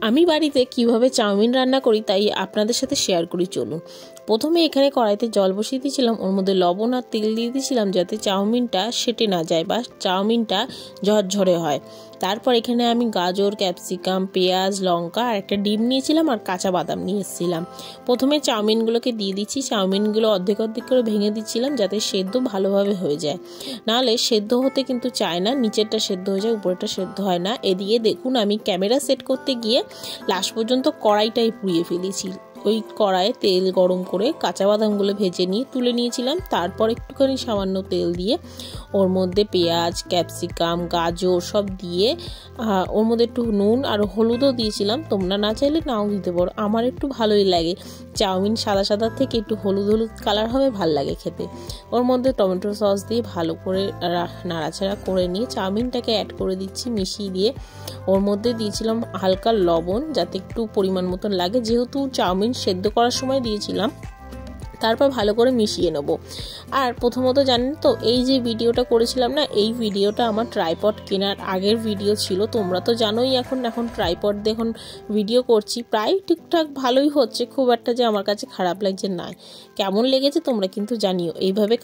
আমি বাড়িতে কিভাবে চাউমিন রান্না করি তাই আপনাদের সাথে শেয়ার করি, চলুন। প্রথমে এখানে কড়াইতে জল বসিয়ে দিয়েছিলাম, ওর মধ্যে লবণ আর তেল দিয়ে দিয়েছিলাম যাতে চাউমিনটা সেটে না যায় বা চাউমিনটা ঝরঝরে হয়। তারপর এখানে আমি গাজর, ক্যাপসিকাম, পেঁয়াজ, লঙ্কা আর একটা ডিম নিয়েছিলাম আর কাঁচা বাদাম নিয়ে এসেছিলাম। প্রথমে চাউমিনগুলোকে দিয়ে দিচ্ছি, চাউমিনগুলো অর্ধেক অর্ধেক করে ভেঙে দিচ্ছিলাম যাতে সেদ্ধ ভালোভাবে হয়ে যায়, নাহলে সেদ্ধ হতে কিন্তু চায় না, নিচেরটা সেদ্ধ হয়ে যায় উপরেরটা সেদ্ধ হয় না। এদিকে দেখুন আমি ক্যামেরা সেট করতে গিয়ে লাস্ট পর্যন্ত কড়াইটাই পুড়িয়ে ফেলেছি। ওই কড়াইয়ে তেল গরম করে কাঁচা বাদামগুলো ভেজে নিয়ে তুলে নিয়েছিলাম। তারপর একটুখানি সামান্য তেল দিয়ে ওর মধ্যে পেঁয়াজ, ক্যাপসিকাম, গাজর সব দিয়ে ওর মধ্যে একটু নুন আর হলুদও দিয়েছিলাম, তোমরা না চাইলে নাও দিতে পারো, আমার একটু ভালোই লাগে। চাউমিন সাদা সাদা থেকে একটু হলুদ হলুদ কালার হবে, ভাল লাগে খেতে। ওর মধ্যে টমেটো সস দিয়ে ভালো করে নাড়াচাড়া করে নিয়ে চাউমিনটাকে অ্যাড করে দিচ্ছি মিশিয়ে দিয়ে। ওর মধ্যে দিয়েছিলাম হালকা লবণ যাতে একটু পরিমাণ মতন লাগে, যেহেতু চাউমিন সেদ্ধ করার সময় দিয়েছিলাম। তারপর ভালো করে মিশিয়ে নেব। আর প্রথমত জানেন তো, এই যে ভিডিওটা করেছিলাম না, এই ভিডিওটা আমার ট্রাইপড কেনার আগের ভিডিও ছিল। তোমরা তো জানোই এখন ট্রাইপড দিয়ে এখন ভিডিও করছি, প্রায় ঠিকঠাক ভালোই হচ্ছে, খুব একটা যে আমার কাছে খারাপ লাগছে না। কেমন লেগেছে তোমরা কিন্তু জানিও। এইভাবে